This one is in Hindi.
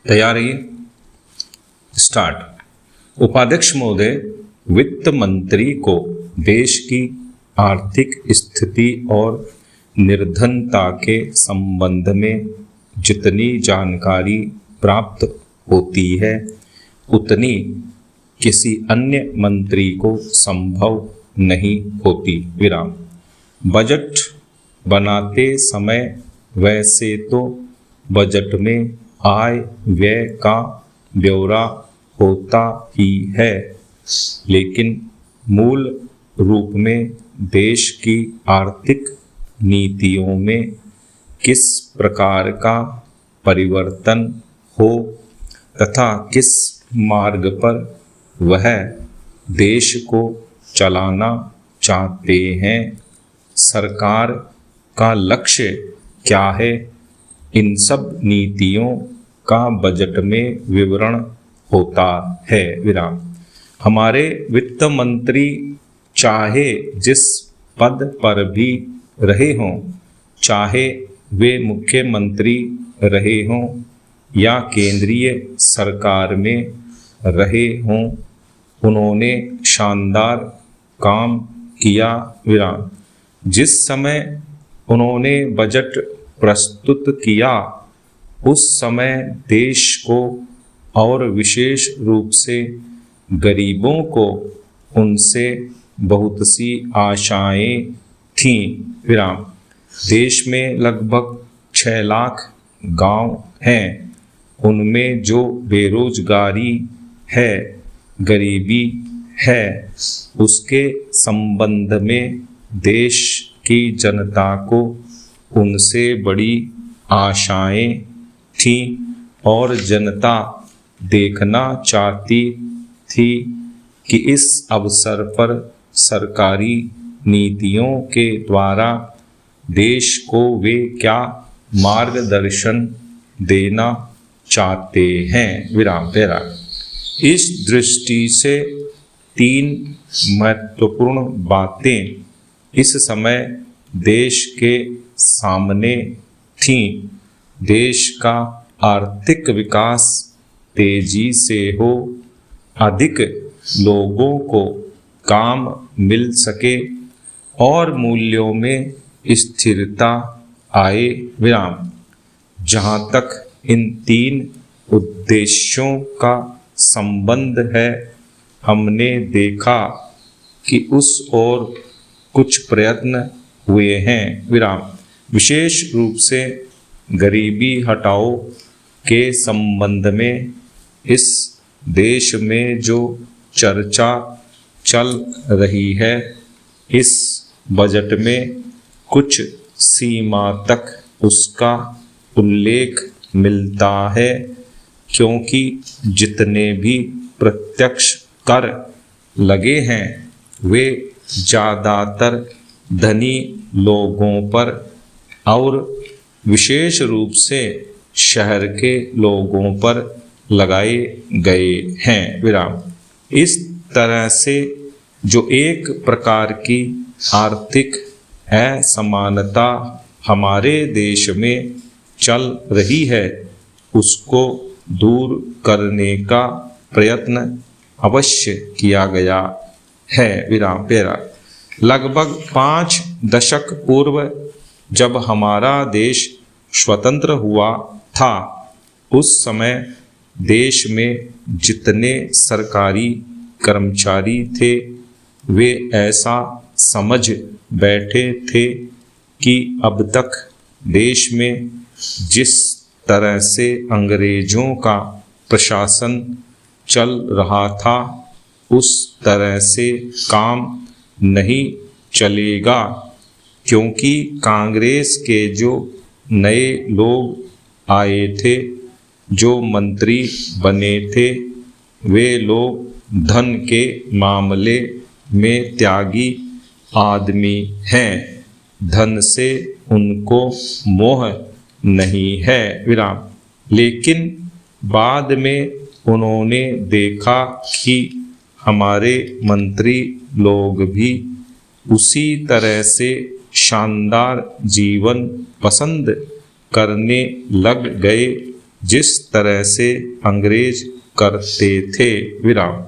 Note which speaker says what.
Speaker 1: तैयार रहिए। स्टार्ट। उपाध्यक्ष महोदय, वित्त मंत्री को देश की आर्थिक स्थिति और निर्धनता के संबंध में जितनी जानकारी प्राप्त होती है उतनी किसी अन्य मंत्री को संभव नहीं होती। विराम। बजट बनाते समय वैसे तो बजट में आय व्यय का ब्यौरा होता ही है, लेकिन मूल रूप में देश की आर्थिक नीतियों में किस प्रकार का परिवर्तन हो तथा किस मार्ग पर वह देश को चलाना चाहते हैं, सरकार का लक्ष्य क्या है, इन सब नीतियों का बजट में विवरण होता है। विराम। हमारे वित्त मंत्री चाहे जिस पद पर भी रहे हों, चाहे वे मुख्यमंत्री रहे हों या केंद्रीय सरकार में रहे हों, उन्होंने शानदार काम किया। विराम। जिस समय उन्होंने बजट प्रस्तुत किया उस समय देश को और विशेष रूप से गरीबों को उनसे बहुत सी आशाएं थीं। विराम। देश में लगभग 6 लाख गांव हैं, उनमें जो बेरोजगारी है, गरीबी है, उसके संबंध में देश की जनता को उनसे बड़ी आशाएं थीं और जनता देखना चाहती थी कि इस अवसर पर सरकारी नीतियों के द्वारा देश को वे क्या मार्गदर्शन देना चाहते हैं। विराम। पेरा। इस दृष्टि से 3 महत्वपूर्ण बातें इस समय देश के सामने थीं। देश का आर्थिक विकास तेजी से हो, अधिक लोगों को काम मिल सके और मूल्यों में स्थिरता आए। विराम। जहाँ तक इन 3 उद्देश्यों का संबंध है, हमने देखा कि उस ओर कुछ प्रयत्न हुए हैं। विराम। विशेष रूप से गरीबी हटाओ के संबंध में इस देश में जो चर्चा चल रही है, इस बजट में कुछ सीमा तक उसका उल्लेख मिलता है, क्योंकि जितने भी प्रत्यक्ष कर लगे हैं वे ज़्यादातर धनी लोगों पर और विशेष रूप से शहर के लोगों पर लगाए गए हैं। विराम। इस तरह से जो एक प्रकार की आर्थिक असमानता हमारे देश में चल रही है, उसको दूर करने का प्रयत्न अवश्य किया गया है। विराम। पेरा। लगभग 5 दशक पूर्व जब हमारा देश स्वतंत्र हुआ था, उस समय देश में जितने सरकारी कर्मचारी थे वे ऐसा समझ बैठे थे कि अब तक देश में जिस तरह से अंग्रेजों का प्रशासन चल रहा था उस तरह से काम नहीं चलेगा, क्योंकि कांग्रेस के जो नए लोग आए थे, जो मंत्री बने थे, वे लोग धन के मामले में त्यागी आदमी हैं, धन से उनको मोह नहीं है। विराम। लेकिन बाद में उन्होंने देखा कि हमारे मंत्री लोग भी उसी तरह से शानदार जीवन पसंद करने लग गए जिस तरह से अंग्रेज करते थे विराम।